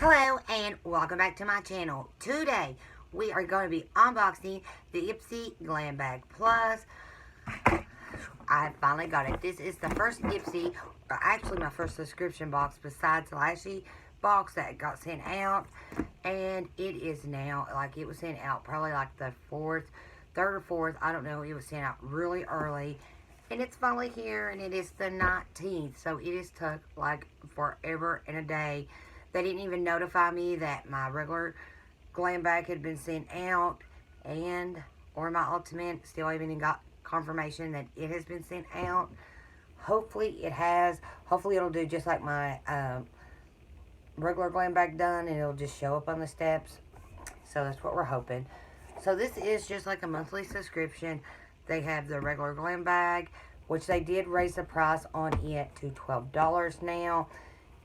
Hello and welcome back to my channel. Today we are going to be unboxing the Ipsy Glam Bag Plus. I finally got it. This is the first Ipsy, or actually my first subscription box besides the Lashy box that got sent out. And it is now, like it was sent out probably like the 3rd or 4th. I don't know. It was sent out really early. And it's finally here, and it is the 19th. So it has took like forever and a day. They didn't even notify me that my regular glam bag had been sent out, or my ultimate. Still even got confirmation that it has been sent out. Hopefully it has. Hopefully it'll do just like my regular glam bag done, and it'll just show up on the steps. So that's what we're hoping. So this is just like a monthly subscription. They have the regular glam bag, which they did raise the price on it to $12 now.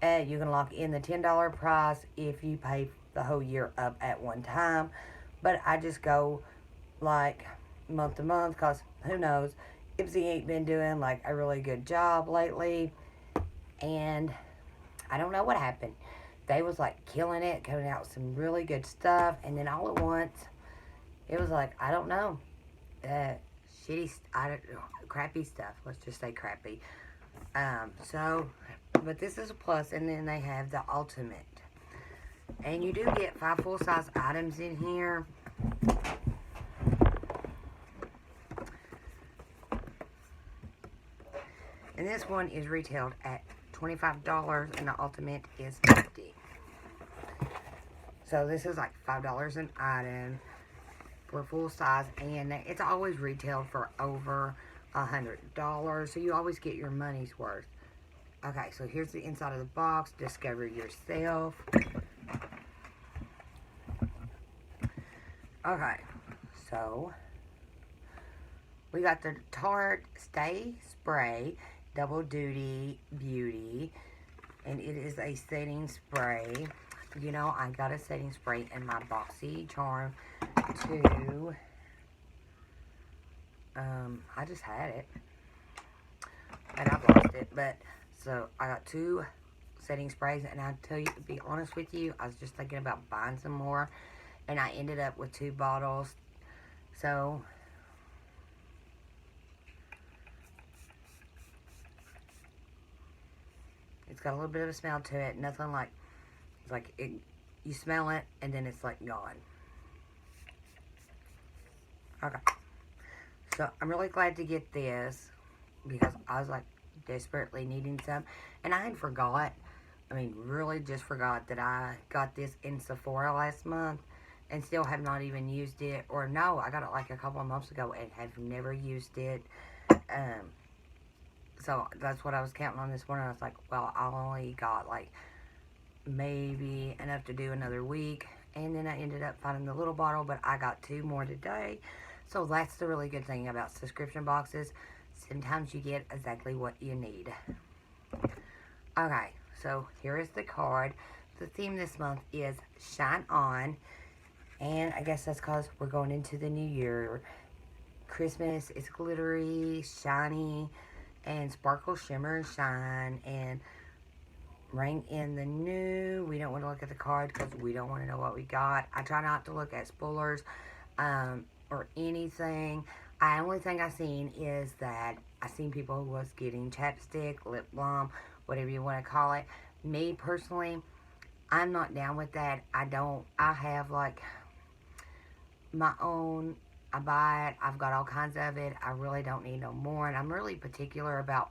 You can lock in the $10 price if you pay the whole year up at one time. But I just go like month to month because who knows, Ipsy ain't been doing like a really good job lately. And I don't know what happened. They was like killing it, coming out with some really good stuff. And then all at once, it was like, I don't know. Crappy stuff. Let's just say crappy. But this is a plus, and then they have the ultimate. And you do get 5 full-size items in here. And this one is retailed at $25, and the ultimate is $50. So this is like $5 an item for full size, and it's always retailed for over $100, so you always get your money's worth. Okay, so here's the inside of the box. Discover yourself. Okay, so we got the Tarte Stay Spray Double Duty Beauty, and it is a setting spray. You know, I got a setting spray in my Boxy Charm too. I just had it, and I've lost it, but so I got 2 setting sprays, and I'll tell you, to be honest with you, I was just thinking about buying some more, and I ended up with 2 bottles. So it's got a little bit of a smell to it. Nothing like, it's like it, you smell it and then it's like gone. Okay, so I'm really glad to get this because I was like desperately needing some, and I had forgot, I mean really just forgot that I got this in Sephora last month and still have not even used it. Or no, I got it like a couple of months ago and have never used it. So that's what I was counting on this morning. I was like, well, I only got like maybe enough to do another week, and then I ended up finding the little bottle, but I got 2 more today. So that's the really good thing about subscription boxes. Sometimes you get exactly what you need. Okay, so here is the card. The theme this month is Shine On, and I guess that's because we're going into the new year. Christmas is glittery, shiny, and sparkle, shimmer, and shine, and ring in the new. We don't want to look at the card because we don't want to know what we got. I try not to look at spoilers or anything. The only thing I seen is that I seen people who was getting chapstick, lip balm, whatever you want to call it. Me personally, I'm not down with that. I have like my own. I buy it. I've got all kinds of it. I really don't need no more. And I'm really particular about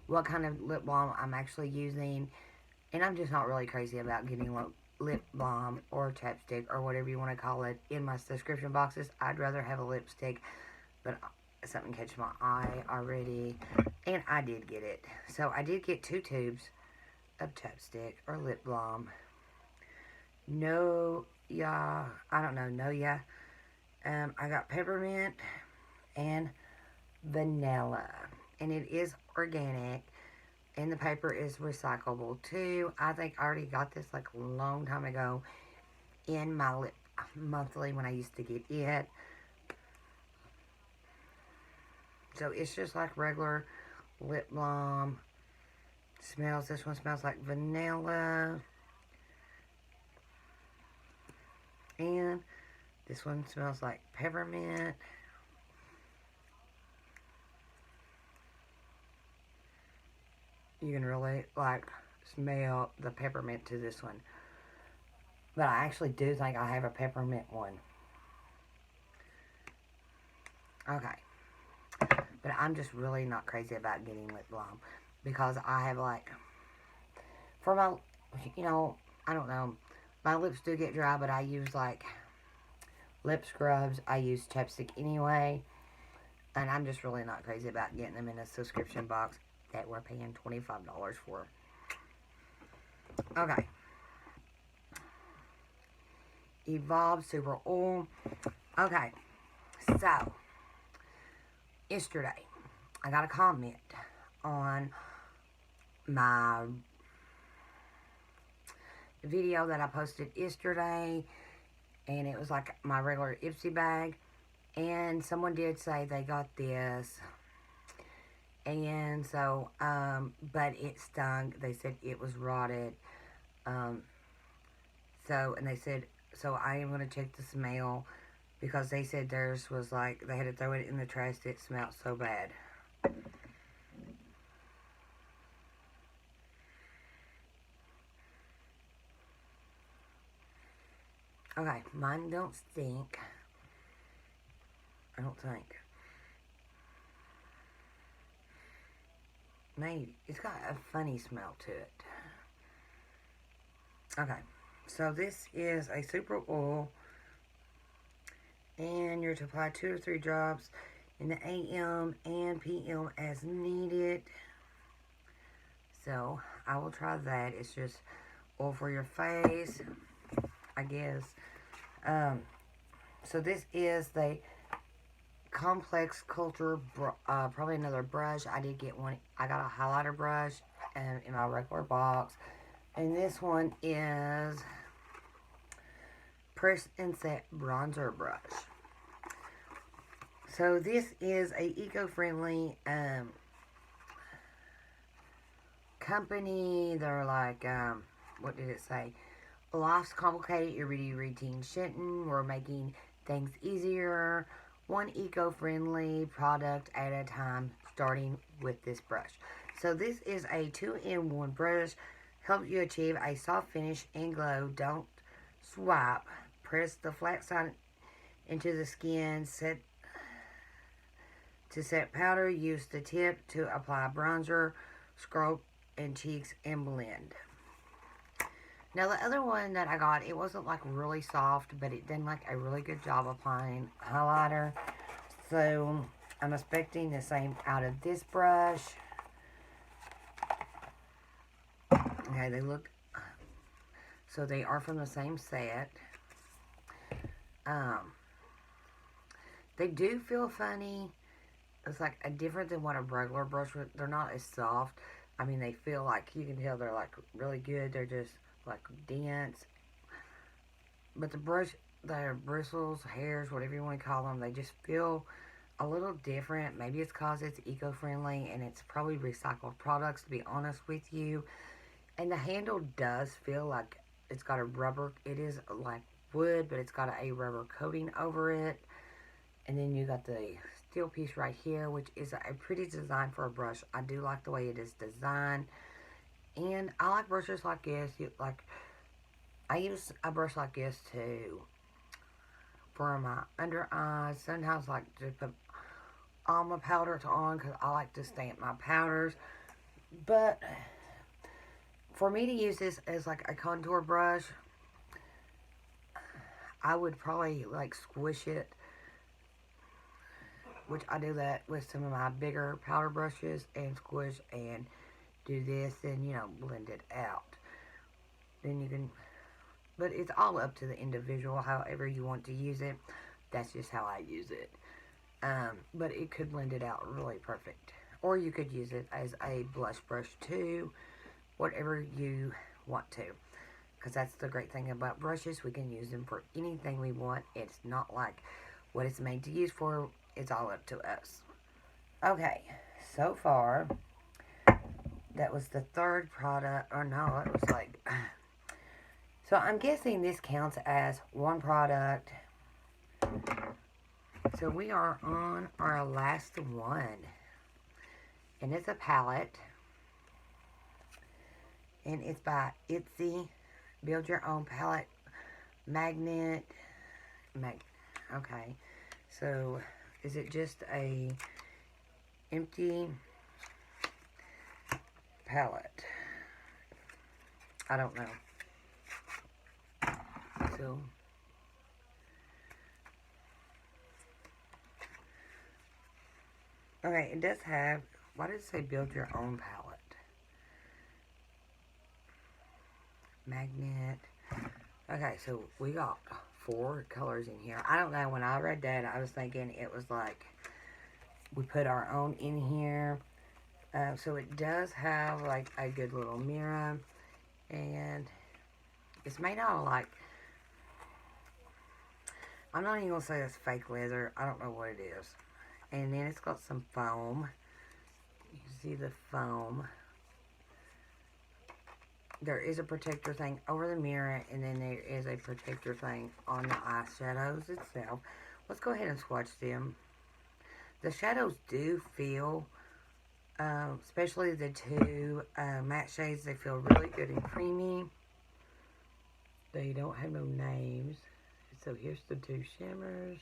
what kind of lip balm I'm actually using. And I'm just not really crazy about getting lip balm or chapstick or whatever you want to call it in my subscription boxes. I'd rather have a lipstick, but something catch my eye already. And I did get it. So I did get 2 tubes of chapstick or lip balm. I got peppermint and vanilla, and it is organic, and the paper is recyclable too. I think I already got this like a long time ago in my lip monthly when I used to get it. So it's just like regular lip balm. This one smells like vanilla. And this one smells like peppermint. You can really, like, smell the peppermint to this one. But I actually do think I have a peppermint one. Okay. But I'm just really not crazy about getting lip balm. Because I have, like, for my, you know, I don't know. My lips do get dry, but I use, like, lip scrubs. I use chapstick anyway. And I'm just really not crazy about getting them in a subscription box that we're paying $25 for. Okay. Evolve Super Oil. Okay. So, yesterday, I got a comment on my video that I posted yesterday. And it was like my regular Ipsy bag. And someone did say they got this. And so, but it stung. They said it was rotted. And they said, so I am going to check the smell. Because they said theirs was like, they had to throw it in the trash. It smelled so bad. Okay, mine don't stink. I don't think. Maybe. It's got a funny smell to it. Okay, so this is a super oil. And you're to apply 2 or 3 drops in the AM and PM as needed. So, I will try that. It's just oil for your face, I guess. So this is the Complex Culture, probably another brush. I did get one. I got a highlighter brush in my regular box. And this one is Press and Set Bronzer Brush. So this is a eco-friendly company. They're like, what did it say? Life's complicated, everyday routine shouldn't. We're making things easier. One eco-friendly product at a time, starting with this brush. So this is a 2-in-1 brush. Helps you achieve a soft finish and glow. Don't swipe. Press the flat side into the skin. To set powder, use the tip to apply bronzer, scrub and cheeks, and blend. Now the other one that I got, it wasn't like really soft, but it did like a really good job applying highlighter. So I'm expecting the same out of this brush. Okay, they look, so they are from the same set. They do feel funny. It's like a different than what a regular brush would. They're not as soft. I mean, they feel like, you can tell they're like really good. They're just like dense. But the brush, their bristles, hairs, whatever you want to call them, they just feel a little different. Maybe it's because it's eco-friendly and it's probably recycled products, to be honest with you. And the handle does feel like it's got a rubber. It is like wood, but it's got a rubber coating over it. And then you got the steel piece right here, which is a pretty design for a brush. I do like the way it is designed. And I like brushes like this. I use a brush like this too for my under eyes. Sometimes I like to put all my powders on because I like to stamp my powders. But for me to use this as like a contour brush, I would probably like squish it, which I do that with some of my bigger powder brushes, and squish and do this and, you know, blend it out. Then you can, but it's all up to the individual, however you want to use it. That's just how I use it. But it could blend it out really perfect. Or you could use it as a blush brush too, whatever you want to. Because that's the great thing about brushes. We can use them for anything we want. It's not like what it's made to use for. It's all up to us. Okay, so far, that was the third product. Or no, it was like So I'm guessing this counts as one product. So we are on our last one. And it's a palette. And it's by Ipsy. Build Your Own Palette Magnet. Okay. So is it just a empty palette? I don't know. So okay, it does have, why does it say build your own palette? Magnet. Okay, so we got 4 colors in here. I don't know, when I read that, I was thinking it was like we put our own in here. So it does have like a good little mirror, and it's made out of like, I'm not even gonna say it's fake leather. I don't know what it is. And then it's got some foam. You see the foam. There is a protector thing over the mirror, and then there is a protector thing on the eyeshadows itself. Let's go ahead and swatch them. The shadows do feel, especially the 2 matte shades, they feel really good and creamy. They don't have no names. So here's the 2 shimmers.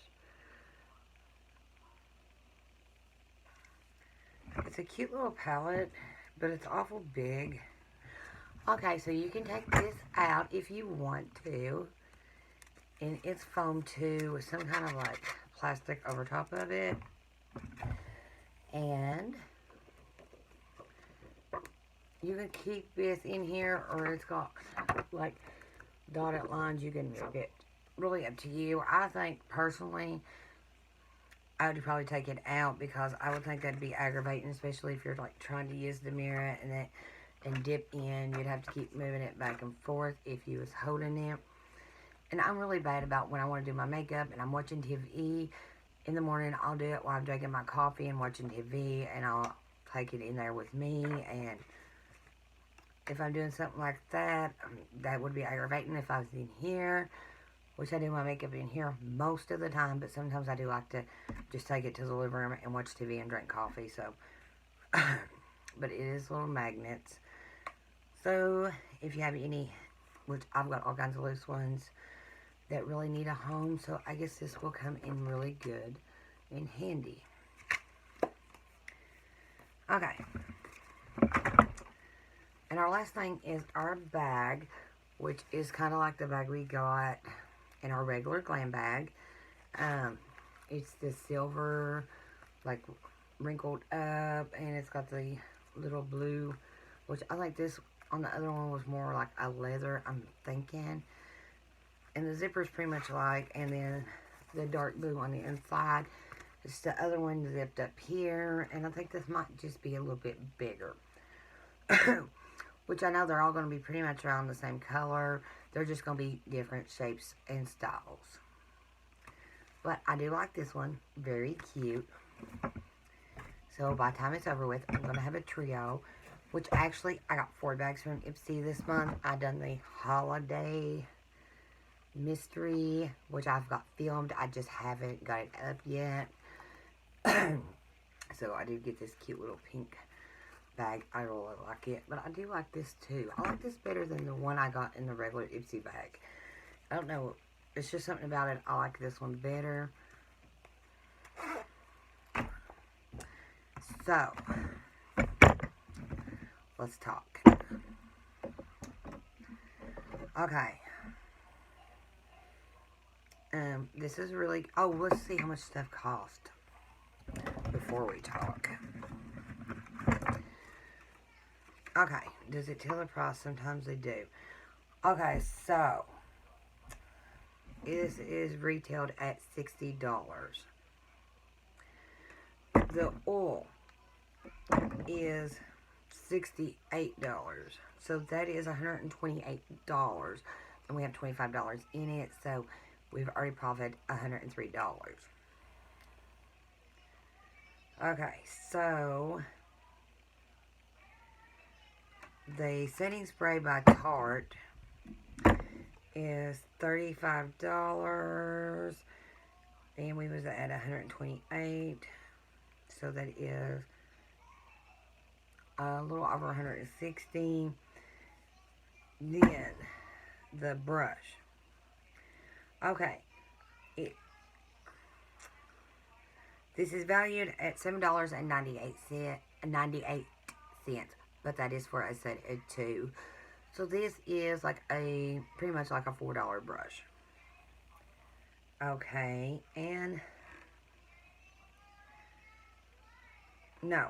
It's a cute little palette, but it's awful big. Okay, so you can take this out if you want to. And it's foam too, with some kind of like plastic over top of it. And you can keep this in here, or it's got like dotted lines. You can make it really up to you. I think personally, I would probably take it out, because I would think that'd be aggravating, especially if you're like trying to use the mirror and dip in. You'd have to keep moving it back and forth if you was holding it. And I'm really bad about when I want to do my makeup and I'm watching TV in the morning. I'll do it while I'm drinking my coffee and watching TV, and I'll take it in there with me. And if I'm doing something like that, that would be aggravating if I was in here, which I do my makeup in here most of the time, but sometimes I do like to just take it to the living room and watch TV and drink coffee. So, but it is little magnets. So if you have any, which I've got all kinds of loose ones that really need a home, so I guess this will come in really good and handy. Okay. And our last thing is our bag, which is kind of like the bag we got in our regular glam bag. It's the silver, like wrinkled up, and it's got the little blue, which I like this. On the other one was more like a leather, I'm thinking. And the zipper's pretty much like, and then the dark blue on the inside. It's the other one zipped up here, and I think this might just be a little bit bigger. Which I know they're all going to be pretty much around the same color. They're just going to be different shapes and styles. But I do like this one. Very cute. So by the time it's over with, I'm going to have a trio. Which actually, I got 4 bags from Ipsy this month. I done the holiday mystery, which I've got filmed. I just haven't got it up yet. So I did get this cute little pink bag. I really like it. But I do like this too. I like this better than the one I got in the regular Ipsy bag. I don't know. It's just something about it. I like this one better. So, let's talk. Okay. This is really... Oh, let's see how much stuff cost before we talk. Okay. Does it tell the price? Sometimes they do. Okay, so this is retailed at $60. The oil is $68. So that is $128. And we have $25 in it. So we've already profited $103. Okay, so the setting spray by Tarte is $35. And we was at 128. So that is a little over 160. Then the brush. Okay. This is valued at $7.98, but that is for a set of 2. So this is like pretty much like a $4 brush. Okay, and no,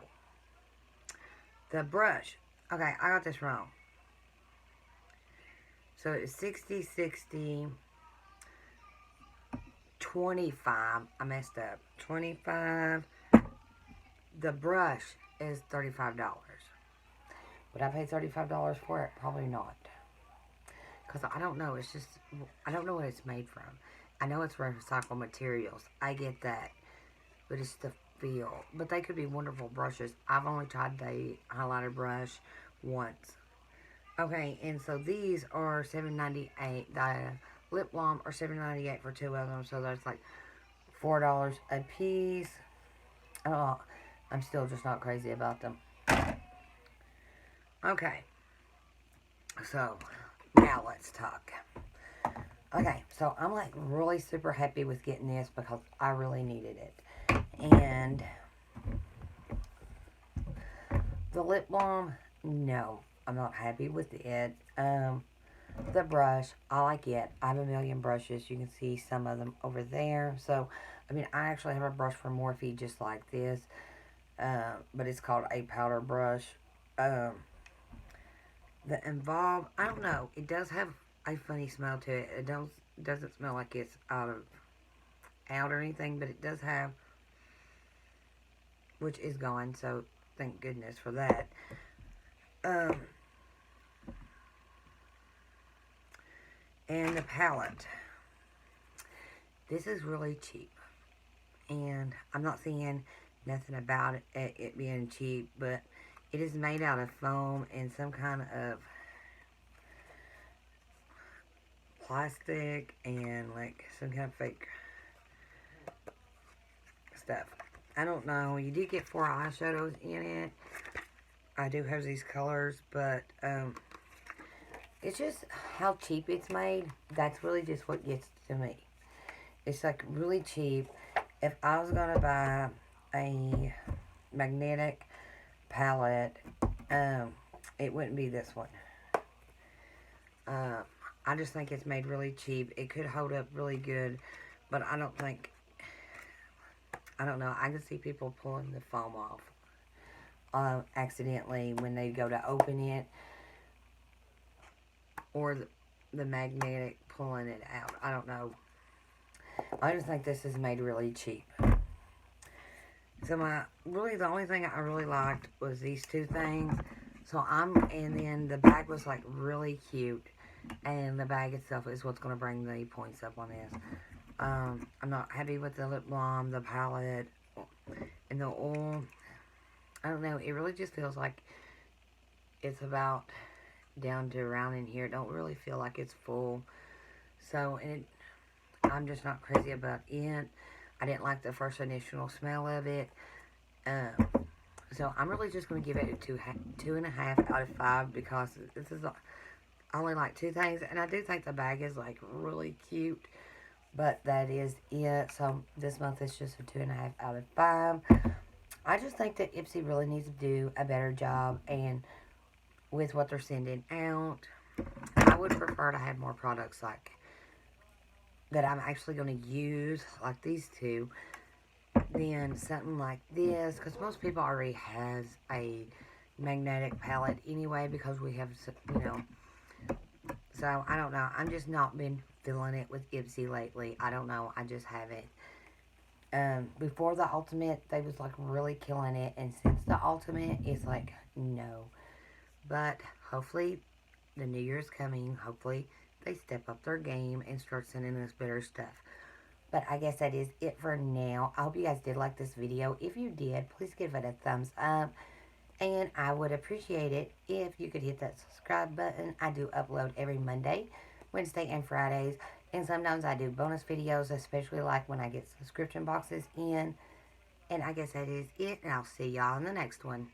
the brush. Okay, I got this wrong. So it's 60, 60, 25. I messed up. 25. The brush is $35. Would I pay $35 for it? Probably not. Because I don't know. It's just, I don't know what it's made from. I know it's recycled materials. I get that. But it's the feel. But they could be wonderful brushes. I've only tried the highlighter brush once. Okay, and so these are $7.98. The lip balm are $7.98 for 2 of them. So that's like $4 a piece. Oh, I'm still just not crazy about them. Okay. So, now let's talk. Okay, so I'm like really super happy with getting this because I really needed it. And the lip balm, no, I'm not happy with it. The brush, I like it. I have a million brushes. You can see some of them over there. So, I mean, I actually have a brush from Morphe just like this. But it's called a powder brush. The Involve, I don't know. It does have a funny smell to it. It doesn't smell like it's out or anything, but it does have, which is gone, so thank goodness for that. And the palette. This is really cheap. And I'm not seeing nothing about it being cheap, but it is made out of foam and some kind of plastic and like some kind of fake stuff. I don't know. You did get 4 eyeshadows in it. I do have these colors, but it's just how cheap it's made. That's really just what gets to me. It's like really cheap. If I was going to buy a magnetic palette, it wouldn't be this one. I just think it's made really cheap. It could hold up really good, but I don't think, I don't know. I can see people pulling the foam off accidentally when they go to open it, or the magnetic pulling it out. I don't know. I just think this is made really cheap. So the only thing I really liked was these 2 things. And then the bag was like really cute. And the bag itself is what's going to bring the points up on this. I'm not happy with the lip balm, the palette, and the oil. I don't know. It really just feels like it's about down to around in here. It don't really feel like it's full. So, I'm just not crazy about it. I didn't like the first initial smell of it. So I'm really just going to give it a 2.5 out of 5 because this is only like 2 things. And I do think the bag is like really cute. But that is it. So this month is just a 2.5 out of 5. I just think that Ipsy really needs to do a better job and with what they're sending out. I would prefer to have more products like that I'm actually going to use, like these 2, than something like this, because most people already has a magnetic palette anyway, because we have, so I don't know. I'm just not been feeling it with Ipsy lately. I don't know. I just haven't. Before the Ultimate, they was like really killing it, and since the Ultimate, it's like, no. But hopefully, the new year's coming. Hopefully, they step up their game and start sending us better stuff. But I guess that is it for now. I hope you guys did like this video. If you did, please give it a thumbs up. And I would appreciate it if you could hit that subscribe button. I do upload every Monday, Wednesday and Fridays. And sometimes I do bonus videos, especially like when I get subscription boxes in. And I guess that is it. And I'll see y'all in the next one.